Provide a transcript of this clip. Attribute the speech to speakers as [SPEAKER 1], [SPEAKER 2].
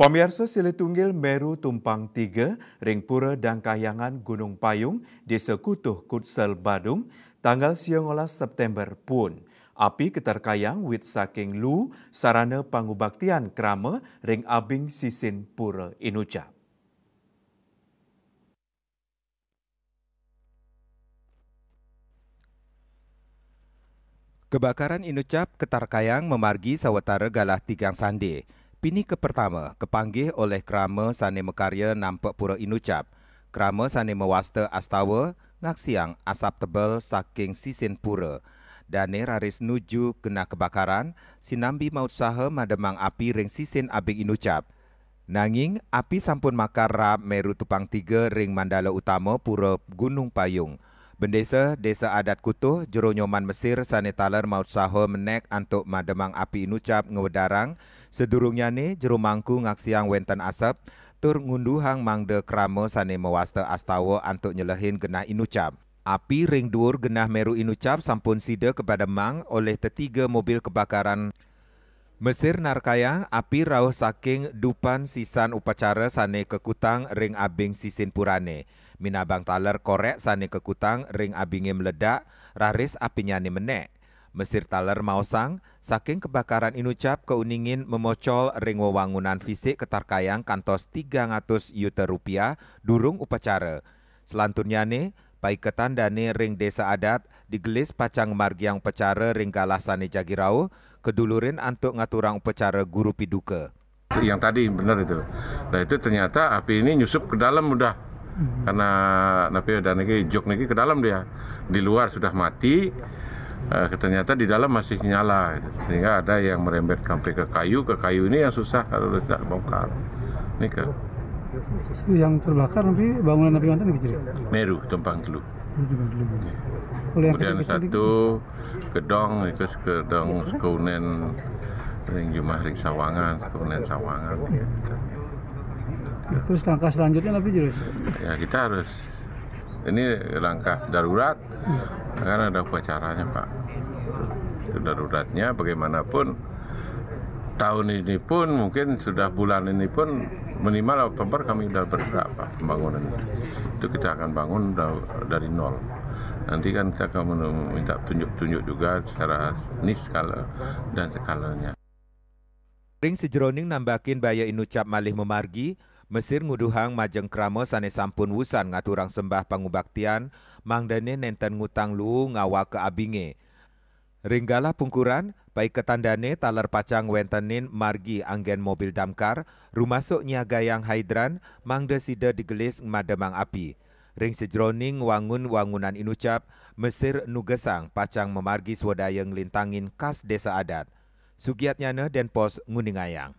[SPEAKER 1] Pamirsa Silitunggil Meru Tumpang 3, Ring Pura dan Kahyangan Gunung Payung, Desa Kutuh Kutsel Badung, tanggal 19 September pun. Api keterkayang wit saking lu sarana pangubaktian krama ring abing sisin pura Inucap.
[SPEAKER 2] Kebakaran Inucap Ketarkayang memargi sawatara galah tigang sandi. Pini ke pertama, kepanggih oleh krama sane mekarya nampak pura Inucap. Krama sane mewasta astawa, ngaksiang asap tebal saking sisin pura. Dane raris nuju kena kebakaran, sinambi maut saha mademang api ring sisin abing Inucap. Nanging, api sampun makar rap Meru Tupang 3 ring Mandala Utama pura Gunung Payung. Bendesa Desa Adat Kutuh, Juru Nyoman Mesir sane talar maut saha menek antuk mademang api Inucap ngewedarang, sedurungnya ni Juru Mangku ngaksiang wenten asap, tur ngunduhang mangde krama sane mewasta astawa antuk nyelehin genah Inucap. Api ring dhuwur genah Meru Inucap sampun sida kepada mang oleh tetiga mobil kebakaran Mesir Narkayang, api rauh saking dupan sisan upacara sane kekutang ring abing sisin purane. Minabang taler korek sane kekutang ring abinge meledak, raris apinya ni menek. Mesir taler mausang, saking kebakaran Inucap keuningin memocol ring wewangunan fisik Ketarkayang kantos 300 juta rupiah durung upacara. Selanturnya ni, paiketan dane ring desa adat digelis pacang margiang upacara ring galah sane Jagirau, kedulurin antuk ngaturang upacara guru piduka.
[SPEAKER 3] Yang tadi benar itu. Nah itu ternyata api ini nyusup ke dalam udah. Karena napi dan jok niki ke dalam dia. Di luar sudah mati. Ternyata di dalam masih nyala. Sehingga ada yang merembet sampai ke kayu ini yang susah kalau tidak bongkar. Ini ke
[SPEAKER 4] yang terbakar nanti bangunan api mantan gitu.
[SPEAKER 3] Meru Tumpang Telu. Kemudian satu gedong itu gedong Keunen ring Jumah ring Sawangan, Keunen Sawangan.
[SPEAKER 4] Terus langkah selanjutnya apa jelas?
[SPEAKER 3] Ya kita harus ini langkah darurat karena ada upacaranya Pak. Itu daruratnya bagaimanapun tahun ini pun mungkin sudah bulan ini pun minimal Oktober kami sudah berapa pembangunan itu kita akan bangun dari nol. Nanti kan kita akan minta tunjuk-tunjuk juga secara skala dan skalanya.
[SPEAKER 2] Ring sejeroning nambakin baya Inucap malih memargi, Mesir nguduhang majeng krama sane sampun wusan ngaturang sembah pangubaktian, mangdane nenten ngutang lu ngawa ke abinge. Ringgalah pungkuran, baik ketandane talar pacang wentenin margi anggen mobil damkar, rumasuk niagayang hidran, mangde sida digelis mademang api. Ring sejroning wangunan Inucap, Mesir nugesang pacang memargi swadaya ngelintangin kas desa adat. Sugiatnyana Denpos Nguningayang.